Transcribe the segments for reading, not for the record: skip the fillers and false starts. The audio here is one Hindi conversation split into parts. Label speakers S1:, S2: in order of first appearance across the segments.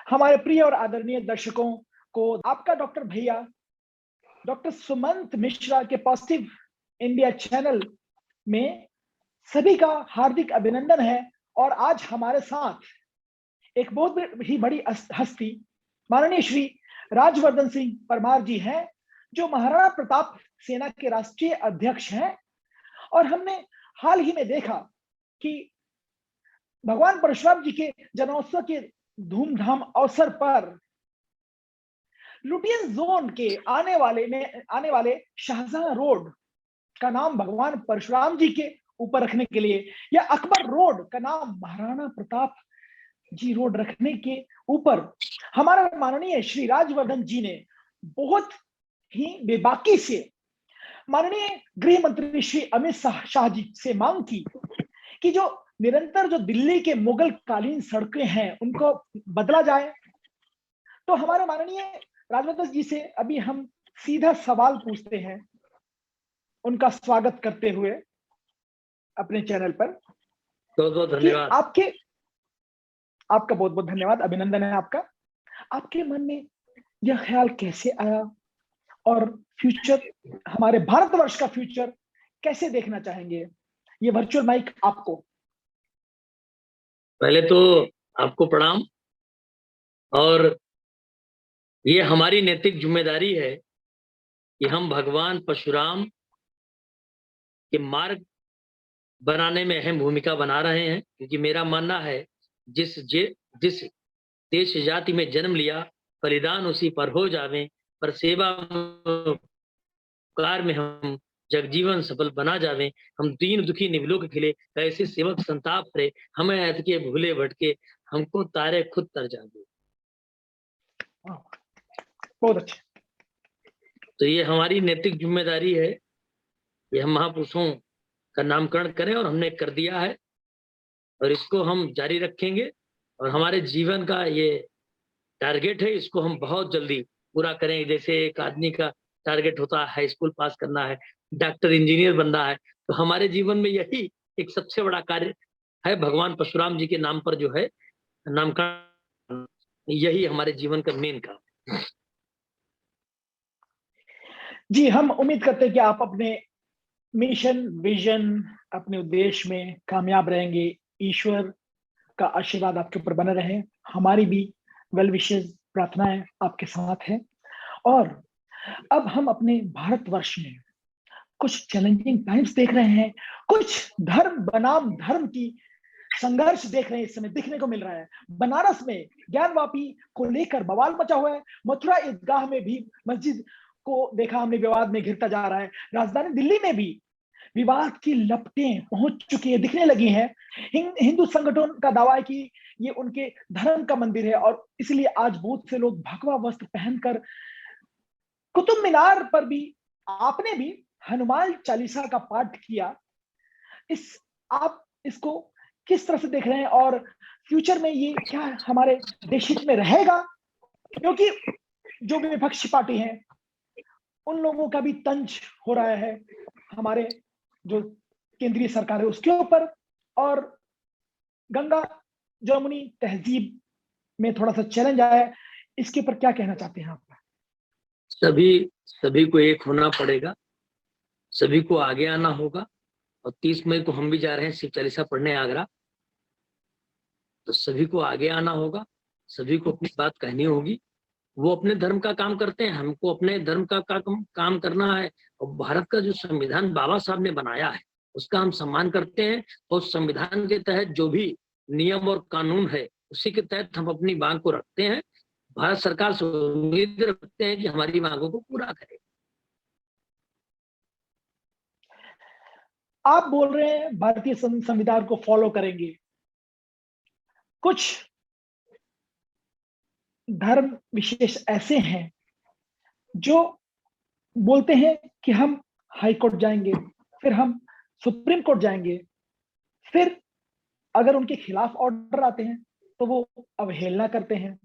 S1: हमारे प्रिय और आदरणीय दर्शकों को आपका डॉक्टर भैया डॉक्टर सुमंत मिश्रा के पॉजिटिव इंडिया चैनल में सभी का हार्दिक अभिनंदन है। और आज हमारे साथ एक बहुत ही बड़ी हस्ती माननीय श्री राजवर्धन सिंह परमार जी हैं, जो महाराणा प्रताप सेना के राष्ट्रीय अध्यक्ष हैं। और हमने हाल ही में देखा कि भगवान परशुराम जी के जन्मोत्सव के धूमधाम अवसर पर लुटियन जोन के आने वाले शाहजहां रोड का नाम भगवान परशुराम जी के ऊपर रखने के लिए, या अकबर रोड का नाम महाराणा प्रताप जी रोड रखने के ऊपर हमारा माननीय श्री राजवर्धन जी ने बहुत ही बेबाकी से माननीय गृह मंत्री श्री अमित शाह जी से मांग की कि जो निरंतर जो दिल्ली के मुगल कालीन सड़कें हैं उनको बदला जाए। तो हमारे माननीय राजवर्धन जी से अभी हम सीधा सवाल पूछते हैं, उनका स्वागत करते हुए अपने चैनल पर।
S2: बहुत बहुत धन्यवाद।
S1: आपका बहुत बहुत धन्यवाद, अभिनंदन है आपका। आपके मन में यह ख्याल कैसे आया और फ्यूचर, हमारे भारतवर्ष का फ्यूचर कैसे देखना चाहेंगे? ये वर्चुअल माइक आपको।
S2: पहले तो आपको प्रणाम। और ये हमारी नैतिक जिम्मेदारी है कि हम भगवान परशुराम के मार्ग बनाने में अहम भूमिका बना रहे हैं, क्योंकि मेरा मानना है जिस देश जाति में जन्म लिया, बलिदान उसी पर हो जावे, पर सेवा कार में हम जगजीवन सफल बना जावे। हम दीन दुखी निवलो के खिले, कैसे सेवक संताप रे, हमें ऐत के भूले भटके, हमको तारे खुद तर जावे।
S1: बहुत अच्छा।
S2: तो ये हमारी नैतिक जिम्मेदारी है कि हम महापुरुषों का नामकरण करें, और हमने कर दिया है और इसको हम जारी रखेंगे। और हमारे जीवन का ये टारगेट है, इसको हम बहुत जल्दी पूरा करें। जैसे एक आदमी का टारगेट होता है हाई स्कूल पास करना है, डॉक्टर इंजीनियर बनना है, तो हमारे जीवन में यही एक सबसे बड़ा कार्य है। भगवान परशुराम जी के नाम पर जो है नामकरण, यही हमारे जीवन का मेन काम।
S1: जी, हम उम्मीद करते हैं कि आप अपने मिशन, विजन, अपने उद्देश्य में कामयाब रहेंगे। ईश्वर का आशीर्वाद आपके ऊपर बना रहे। हमारी भी वेल विशेस प्रार्थनाएं आपके साथ है। और अब हम अपने भारतवर्ष में कुछ चैलेंजिंग टाइम्स देख रहे हैं, कुछ धर्म बनाम धर्म की संघर्ष देख रहे हैं, इस समय देखने को मिल रहा है। बनारस में ज्ञानवापी को लेकर बवाल मचा हुआ है। मथुरा ईदगाह में भी मस्जिद को देखा हमने विवाद में घिरता जा रहा है। राजधानी दिल्ली में भी विवाद की लपटें पहुंच चुकी है, दिखने लगी हैं। हिंदू संगठन का दावा है कि ये उनके धर्म का मंदिर है, और इसलिए आज बहुत से लोग भगवा वस्त्र पहनकर कुतुब मीनार पर भी, आपने भी हनुमान चालीसा का पाठ किया। आप इसको किस तरह से देख रहे हैं, और फ्यूचर में ये क्या हमारे देश हित में रहेगा? क्योंकि जो विपक्षी पार्टी हैं उन लोगों का भी तंज हो रहा है हमारे जो केंद्रीय सरकार है उसके ऊपर, और गंगा जमुनी तहजीब में थोड़ा सा चैलेंज आया है। इसके ऊपर क्या कहना चाहते हैं आप?
S2: सभी को एक होना पड़ेगा, सभी को आगे आना होगा। और 30 मई को हम भी जा रहे हैं शिव चालीसा पढ़ने आगरा, तो सभी को आगे आना होगा, सभी को अपनी बात कहनी होगी। वो अपने धर्म का काम करते हैं, हमको अपने धर्म का काम करना है। और भारत का जो संविधान बाबा साहब ने बनाया है उसका हम सम्मान करते हैं, और संविधान के तहत जो भी नियम और कानून है उसी के तहत हम अपनी मांग को रखते हैं। भारत सरकार से उम्मीद रखते हैं कि हमारी मांगों को पूरा करे।
S1: आप बोल रहे हैं भारतीय संविधान को फॉलो करेंगे। कुछ धर्म विशेष ऐसे हैं जो बोलते हैं कि हम हाई कोर्ट जाएंगे, फिर हम सुप्रीम कोर्ट जाएंगे, फिर अगर उनके खिलाफ ऑर्डर आते हैं तो वो अवहेलना करते हैं,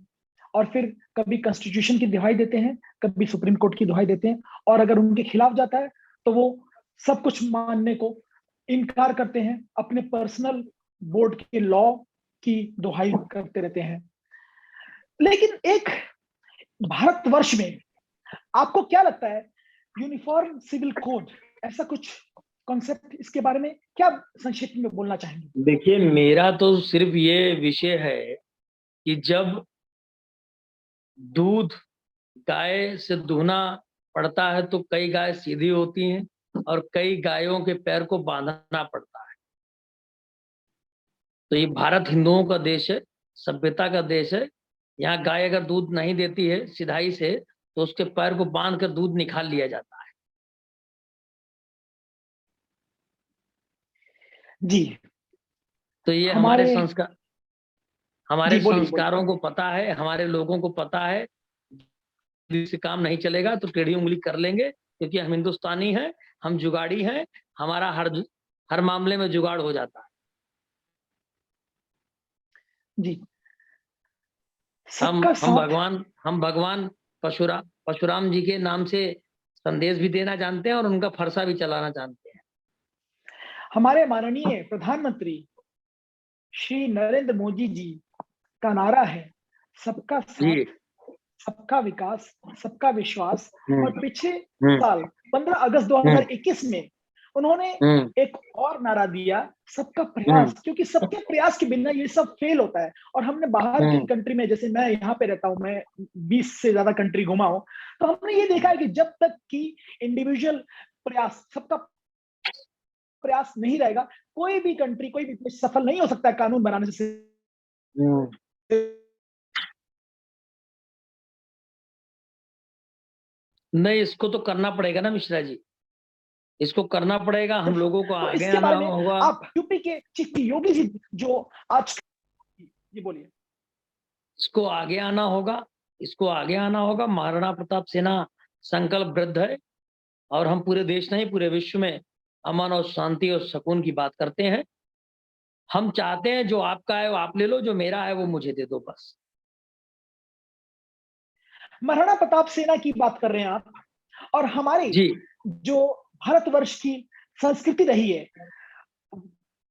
S1: और फिर कभी कॉन्स्टिट्यूशन की दुहाई देते हैं, कभी सुप्रीम कोर्ट की दुहाई देते हैं, और अगर उनके खिलाफ जाता है तो वो सब कुछ मानने को इनकार करते हैं, अपने पर्सनल बोर्ड के लॉ की दुहाई करते रहते हैं। लेकिन एक भारतवर्ष में आपको क्या लगता है, यूनिफॉर्म सिविल कोड, ऐसा कुछ कॉन्सेप्ट, इसके बारे में क्या संक्षिप्त में बोलना चाहेंगे?
S2: देखिए, मेरा तो सिर्फ ये विषय है कि जब दूध गाय से दूहना पड़ता है तो कई गाय सीधी होती हैं और कई गायों के पैर को बांधना पड़ता है। तो ये भारत हिंदुओं का देश है, सभ्यता का देश है। यहाँ गाय अगर दूध नहीं देती है सिधाई से तो उसके पैर को बांध कर दूध निकाल लिया जाता है।
S1: जी,
S2: तो ये हमारे
S1: हमारे
S2: संस्कार, हमारे
S1: जी बोलिए बोलिए।
S2: संस्कारों को पता है, हमारे लोगों को पता है। से काम नहीं चलेगा तो टेढ़ी उंगली कर लेंगे, क्योंकि हम हिंदुस्तानी हैं, हम जुगाड़ी हैं, हमारा हर मामले में जुगाड़ हो जाता है।
S1: जी,
S2: हम
S1: सबका
S2: हम
S1: साथ।
S2: भगवान हम भगवान परशुराम जी के नाम से संदेश भी देना जानते हैं और उनका फरसा भी चलाना जानते हैं।
S1: हमारे माननीय प्रधानमंत्री श्री नरेंद्र मोदी जी का नारा है, सबका
S2: जी।
S1: साथ, सबका विकास, सबका विश्वास। और पिछले
S2: हम्म
S1: साल 15 अगस्त 2021 में उन्होंने
S2: हम्म
S1: एक और नारा दिया, सबका
S2: हम्म
S1: प्रयास, क्योंकि सबके प्रयास के बिना ये सब फेल होता है। और हमने बाहर की कंट्री में, जैसे मैं यहाँ पे रहता हूँ, मैं 20 से ज्यादा कंट्री घुमा हूँ, तो हमने ये देखा है कि जब तक कि इंडिविजुअल प्रयास, सबका प्रयास नहीं रहेगा, कोई भी कंट्री, कोई भी देश सफल नहीं हो सकता है कानून बनाने से।
S2: नहीं, इसको तो करना पड़ेगा ना मिश्रा जी, इसको करना पड़ेगा। हम लोगों को
S1: तो
S2: आगे
S1: इसके
S2: आना
S1: बारे में
S2: होगा।
S1: आप यूपी के चीफ योगी जी जो आज, जी बोलिए।
S2: इसको आगे आना होगा, इसको आगे आना होगा। महाराणा प्रताप सेना संकल्पबद्ध है और हम पूरे देश नहीं, पूरे विश्व में अमन और शांति और सुकून की बात करते हैं। हम चाहते हैं जो आपका है वो आप ले लो, जो मेरा है वो मुझे दे दो, बस।
S1: महाराणा प्रताप सेना की बात कर रहे हैं आप, और हमारी
S2: जी
S1: जो भारतवर्ष की संस्कृति रही है,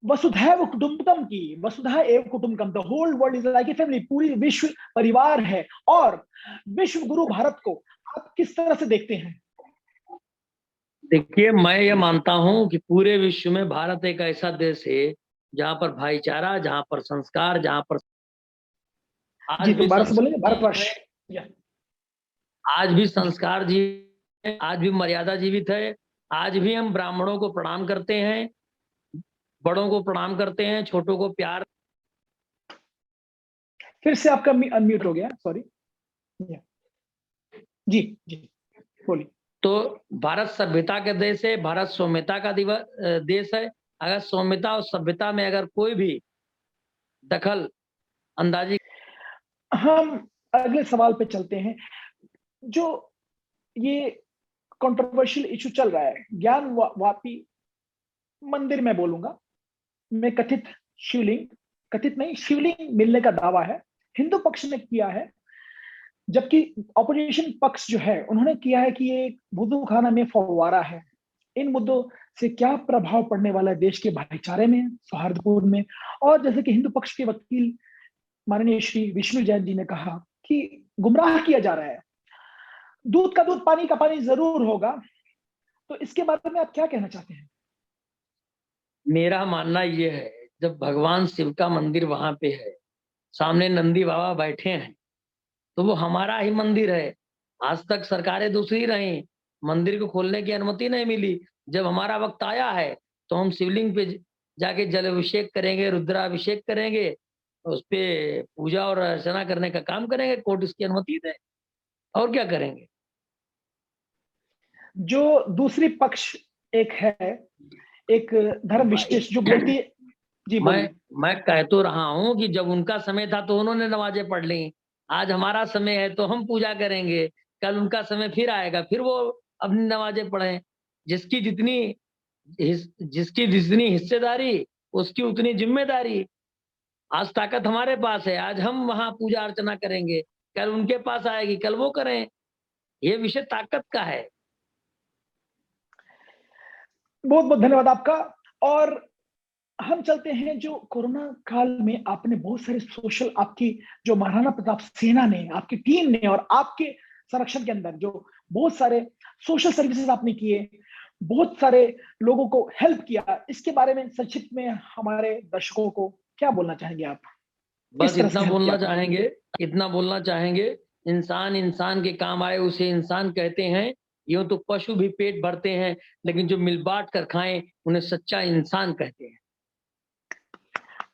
S1: वसुधैव कुटुंबकम की, वसुधा एव कुटुंबकम, the whole world is like a family, पूरी विश्व परिवार है। और विश्व गुरु भारत को आप किस तरह से देखते हैं?
S2: देखिए, मैं ये मानता हूं कि पूरे विश्व में भारत एक ऐसा देश है जहां पर भाईचारा, जहां पर संस्कार, जहां पर आज
S1: जी, तो
S2: भी
S1: भारत से बोलेंगे,
S2: संस्कार
S1: भारतवर्ष।
S2: है, आज भी संस्कार जी है, आज भी मर्यादा जीवित है। आज भी हम ब्राह्मणों को प्रणाम करते हैं, बड़ों को प्रणाम करते हैं, छोटों को प्यार।
S1: फिर से आपका अनम्यूट हो गया, सॉरी। जी जी बोलिए।
S2: तो भारत सभ्यता का देश है, भारत सौम्यता का देश है। अगर सौम्यता और सभ्यता में अगर कोई भी दखल अंदाजी,
S1: हम अगले सवाल पे चलते हैं। जो ये कंट्रोवर्शियल इशू चल रहा है, ज्ञान वापी मंदिर में बोलूंगा, में कथित शिवलिंग, कथित नहीं, शिवलिंग मिलने का दावा है, हिंदू पक्ष ने किया है, जबकि ऑपोजिशन पक्ष जो है उन्होंने किया है कि ये वुजू खाना में फव्वारा है। इन मुद्दों से क्या प्रभाव पड़ने वाला है देश के भाईचारे में, सौहार्दपूर्ण में? और जैसे कि हिंदू पक्ष के वकील माननीय श्री विष्णु जैन जी ने कहा कि गुमराह किया जा रहा है, दूध का दूध, पानी का पानी जरूर होगा। तो इसके बारे में आप क्या कहना चाहते हैं?
S2: मेरा मानना यह है, जब भगवान शिव का मंदिर वहां पे है, सामने नंदी बाबा बैठे हैं, तो वो हमारा ही मंदिर है। आज तक सरकारें दूसरी रही, मंदिर को खोलने की अनुमति नहीं मिली। जब हमारा वक्त आया है तो हम शिवलिंग पे जाके जल अभिषेक करेंगे, रुद्राभिषेक करेंगे, उस पे पूजा और अर्चना करने का काम करेंगे। कोर्ट इसकी अनुमति दे, और क्या करेंगे।
S1: जो दूसरी पक्ष एक है, एक धर्म विशेष जो बोलती है, जी
S2: मैं
S1: बोलिए।
S2: मैं कह तो रहा हूं कि जब उनका समय था तो उन्होंने नमाजें पढ़ ली, आज हमारा समय है तो हम पूजा करेंगे। कल उनका समय फिर आएगा, फिर वो अपनी नमाजें पढ़ें। जिसकी जितनी जिसकी जितनी हिस्सेदारी, उसकी उतनी जिम्मेदारी। आज ताकत हमारे पास है, आज हम वहां पूजा अर्चना करेंगे, कल उनके पास आएगी, कल वो करें। ये विषय ताकत का है।
S1: बहुत बहुत धन्यवाद आपका। और हम चलते हैं जो कोरोना काल में आपने बहुत सारे सोशल, आपकी जो महाराणा प्रताप सेना ने, आपकी टीम ने और आपके संरक्षण के अंदर जो बहुत सारे सोशल सर्विसेज आपने किए, बहुत सारे लोगों को हेल्प किया, इसके बारे में संक्षिप्त में हमारे दर्शकों को क्या बोलना चाहेंगे आप?
S2: बस
S1: किस तरह से
S2: इतना
S1: हेल्प किया
S2: बोलना
S1: आपने?
S2: चाहेंगे, इतना बोलना चाहेंगे, इंसान इंसान के काम आए उसे इंसान कहते हैं। यूँ तो पशु भी पेट भरते हैं, लेकिन जो मिल बाँट कर खाएँ, उन्हें सच्चा इंसान कहते हैं।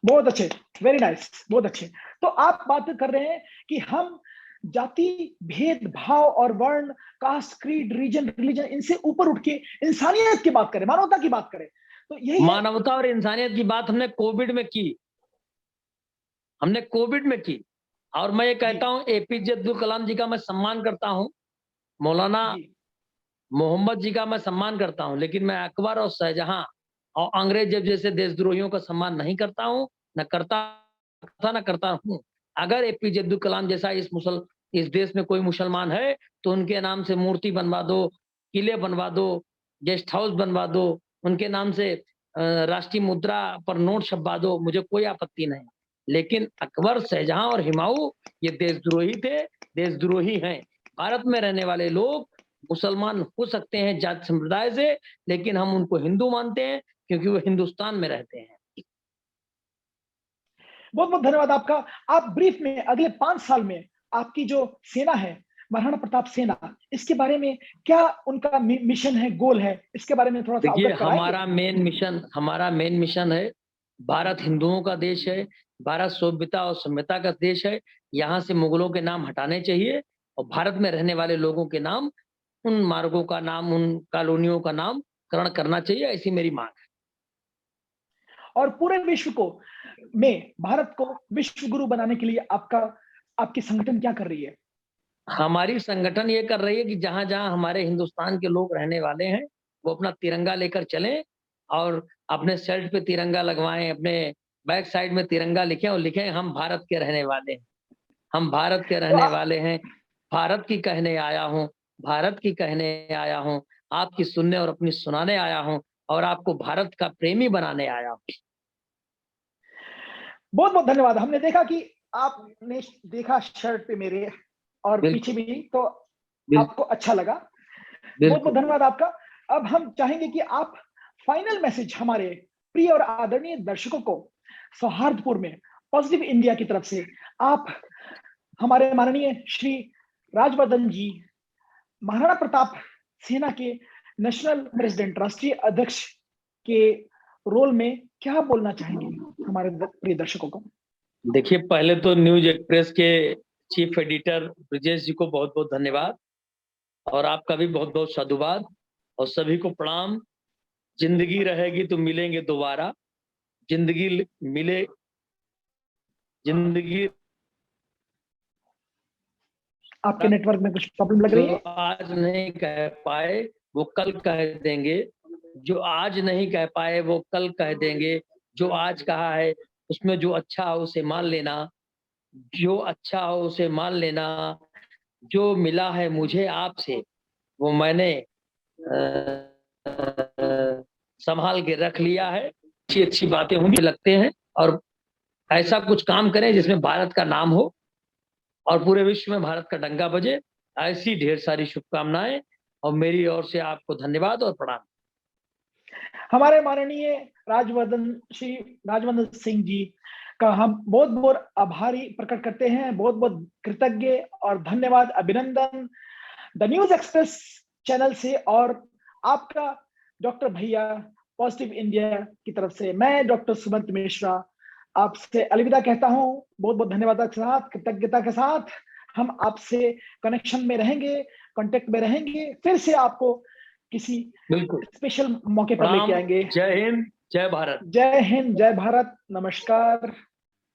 S1: बहुत अच्छे, वेरी नाइस, बहुत अच्छे। तो आप बात कर रहे हैं कि हम जाति, भेदभाव और वर्ण, कास्ट, क्रीड, रीजन, रिलीजन, इनसे ऊपर उठ के इंसानियत की बात करें, मानवता की बात करें। तो यही है।
S2: मानवता और इंसानियत की बात हमने कोविड में की। हमने कोविड में की। और मैं ये
S1: जी,
S2: कहता हूँ एपीजे अब्दुल कलाम जी का मैं सम्मान करता हूँ, मौलाना
S1: जी।
S2: मोहम्मद जी का मैं सम्मान करता हूँ, लेकिन मैं अकबर और शाहजहां और अंग्रेज जैसे देशद्रोहियों का सम्मान नहीं करता हूँ, न करता था, न करता हूँ। अगर एपीजे अब्दुल कलाम जैसा इस देश में कोई मुसलमान है, तो उनके नाम से मूर्ति बनवा दो, किले बनवा दो, गेस्ट हाउस बनवा दो, उनके नाम से राष्ट्रीय मुद्रा पर नोट छपवा दो, मुझे कोई आपत्ति नहीं। लेकिन अकबर, शाहजहां और हुमायूं ये देशद्रोही थे, देशद्रोही हैं। भारत में रहने वाले लोग मुसलमान हो सकते हैं जाति संप्रदाय से, लेकिन हम उनको हिंदू मानते हैं क्योंकि वो हिंदुस्तान में रहते हैं।
S1: बहुत-बहुत धन्यवाद आपका। आप ब्रीफ में अगले 5 साल में आपकी जो सेना है, महाराणा प्रताप सेना, इसके बारे में क्या उनका मिशन है, गोल है, इसके बारे में थोड़ा-सा
S2: देखिए,
S1: अवगत कराएँगे?
S2: हमारा मेन मिशन है, भारत हिंदुओं का देश है, भारत सभ्यता और सभ्यता का देश है। यहाँ से मुगलों के नाम हटाने चाहिए और भारत में रहने वाले लोगों के नाम, उन मार्गों का नाम, उन कॉलोनियों का नामकरण करना चाहिए, ऐसी मेरी माँग है।
S1: और पूरे विश्व को में भारत को विश्व गुरु बनाने के लिए आपकी संगठन क्या कर रही है?
S2: हमारी संगठन ये कर रही है कि जहाँ-जहाँ हमारे हिंदुस्तान के लोग रहने वाले हैं, वो अपना तिरंगा लेकर चलें और अपने शर्ट पे तिरंगा लगवाएँ, अपने बैक साइड में तिरंगा लिखें और लिखें हम भारत के रहने वाले हैं। हम भारत के
S1: तो
S2: रहने वाले हैं, भारत की कहने आया हूँ, भारत की कहने आया हूँ, आपकी सुनने और अपनी सुनाने आया हूँ और आपको भारत का प्रेमी बनाने आया हूँ।
S1: बहुत-बहुत धन्यवाद। हमने देखा कि आपने देखा शर्ट पे मेरे और पीछे
S2: बिल्कुल,
S1: भी, तो
S2: बिल
S1: आपको अच्छा लगा। बहुत-बहुत
S2: बिल्कुल।
S1: धन्यवाद आपका। अब हम चाहेंगे कि आप फाइनल मैसेज हमारे प्रिय और आदरणीय दर्शकों को सौहार्दपुर में पॉजिटिव इंडिया की तरफ से आप हमारे माननीय श्री राजवर्धन जी, महाराणा प्रताप सेना के नेशनल प्रेसिडेंट, राष्ट्रीय अध्यक्ष के रोल में क्या बोलना चाहेंगे हमारे प्रिय दर्शकों को?
S2: देखिए, पहले तो न्यूज़ एक्सप्रेस के चीफ एडिटर ब्रिजेश जी को बहुत-बहुत धन्यवाद और आपका भी बहुत-बहुत साधुवाद और सभी को प्रणाम। ज़िंदगी रहेगी तो मिलेंगे दोबारा, ज़िंदगी ल मिले ज़िंदगी
S1: आपके नेटवर्क में कुछ प्रॉब्लम लग रही
S2: जो
S1: है?
S2: आज नहीं कह पाए, वो कल कह देंगे। जो आज नहीं कह पाए, वो कल कह देंगे। जो आज कहा है, उसमें जो अच्छा हो उसे मान लेना, जो अच्छा हो उसे मान लेना। जो मिला है मुझे आपसे, वो मैंने सँभाल के रख लिया है। अच्छी-अच्छी बातें मुझे लगते हैं और ऐसा कुछ काम करें जिसमें भारत का नाम हो और पूरे विश्व में भारत का डंका बजे। ऐसी ढेर सारी शुभकामनाएँ और मेरी ओर से आपको धन्यवाद और प्रणाम।
S1: हमारे माननीय राजवर्धन श्री राजवर्धन सिंह जी का हम बहुत-बहुत आभारी प्रकट करते हैं, बहुत-बहुत कृतज्ञ और धन्यवाद, अभिनंदन द न्यूज़ एक्सप्रेस चैनल से और आपका डॉक्टर भैया पॉजिटिव इंडिया की तरफ से। मैं डॉक्टर सुमंत मिश्रा आपसे अलविदा कहता हूँ। बहुत-बहुत धन्यवाद के साथ, कृतज्ञता के साथ हम आपसे कनेक्शन में रहेंगे, कॉन्टैक्ट में रहेंगे। फिर से आपको किसी
S2: बिल्कुल,
S1: स्पेशल मौके पर लेके
S2: प्रणाम,
S1: आएँगे।
S2: जय हिंद, जय भारत।
S1: जय हिंद, जय भारत, नमस्कार।